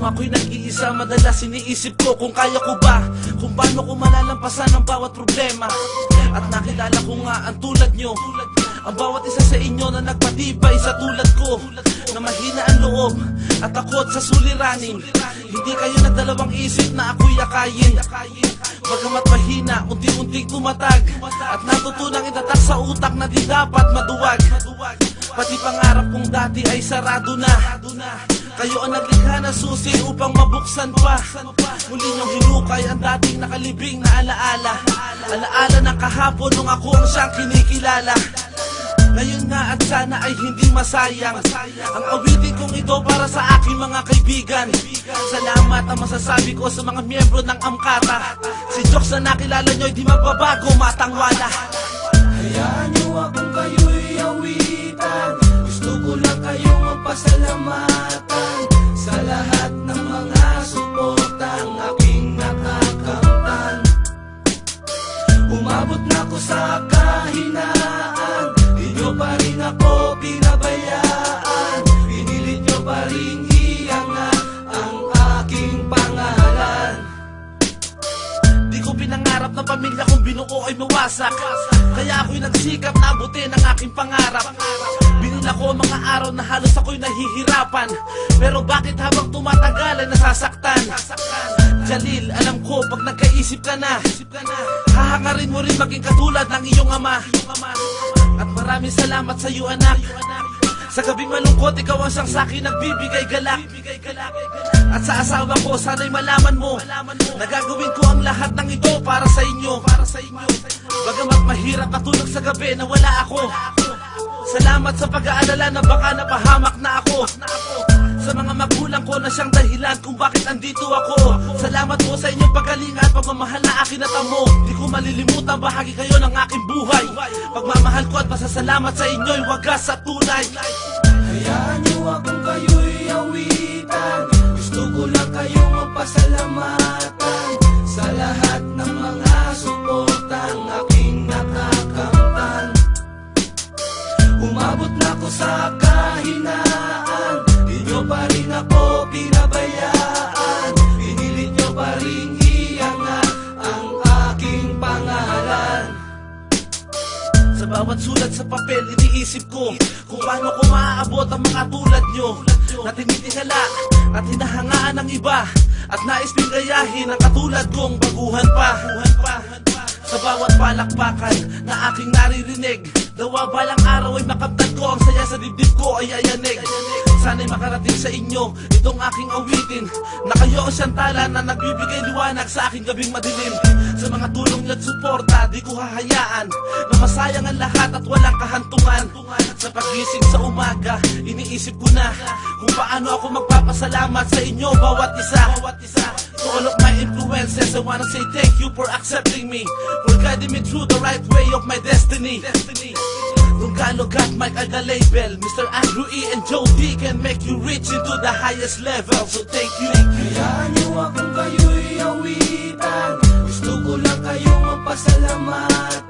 Nung ako'y nag-iisa, madalas iniisip ko kung kaya ko ba, kung paano ko malalampasan ang bawat problema. At nakilala ko nga ang tulad nyo, ang bawat isa sa inyo na nagpatibay sa tulad ko, na mahina ang loob at takot sa suliranin. Hindi kayo nagdalawang isip na ako'y akayin. Bagamat mahina, unti-unting tumatag, at natutunang itatak sa utak na di dapat maduwag. Pati pangarap kong dati ay sarado na. Kayo ang naglikha na susi upang mabuksan pa. Muli niyong hinukay ang dating nakalibing na alaala. Alaala ng kahapon nung ako ang siyang kinikilala. Ngayon nga at sana ay hindi masayang ang awitin kong ito para sa aking mga kaibigan. Salamat ang masasabi ko sa mga miyembro ng Amkata. Si Jokes na nakilala nyo'y di magbabago, matangwala. Hayaan niyo akong kayo'y awitan. Gusto ko lang kayong mapasalamatan sa lahat ng mga suportang aking nakakamtan. Umabot na ko sa kahinaan, di nyo pa rin ako pinabayaan. Pinilit nyo pa rin iangat ang aking pangalan. Di ko pinangarap na pamilya kong binuo ay mawasak, kaya ako'y nagsikap na abutin ang aking pangarap. Binila ko mga araw na halos ako'y nahihirapan, pero bakit habang tumatagal ay nasasaktan? Jalil, alam ko pag nagkaisip ka na, hahangarin mo rin maging katulad ng iyong ama. At maraming salamat sa iyo, anak. Sa gabing malungkot, ikaw ang siyang sa'kin nagbibigay galak. At sa asawa ko, sana'y malaman mo na gagawin ko ang lahat ng ito para sa inyo. Bagamat mahirap matulog sa gabi na wala ako, salamat sa pag-aalala na baka napahamak na ako. Sa mga magulang ko na siyang dahilan kung bakit andito ako. Salamat po sa inyong pagkalinga at pagmamahal na akin natamo. Di ko malilimutan, bahagi kayo ng aking buhay. Pagmamahal ko at pasasalamat sa inyo'y wagas at tunay. Hayaan niyo akong kayo'y awitan. Gusto ko lang kayong mapasalamatan sa lahat ng mga suportang aking nakakamtan. Umabot na ko sa kahinaan, di nyo pa rin ako pinabayaan. Pinilit nyo pa rin iangat ang aking pangalan. Sa bawat sulat sa papel, iniisip ko kung paano ko maaabot ang mga tulad nyo na tinitingala at hinahangaan ng iba, at nais ping gayahin ang katulad kong baguhan pa. Sa bawat palakpakan na aking naririnig, dawa balang araw ay makamtan ko ang saya sa dibdib ko ay ayanig. Sana'y makarating sa inyo itong aking awitin, na kayo ang siyantala na nagbibigay liwanag sa aking gabing madilim. Sa mga tulong niyo at suporta, di ko hahayaan na masayang ang lahat at walang kahantungan. Sa pagising sa umaga, iniisip ko na kung paano ako magpapasalamat sa inyo bawat isa. To all of my influences, I wanna say thank you for accepting me, for guiding me through the right way of my destiny. Lungkalo got Mike at the label, Mr. Andrew E. and Joe D can make you reach into the highest level. So thank you. Hayaan niyo akong kayo'y awitan. Gusto ko lang kayong mapasalamatan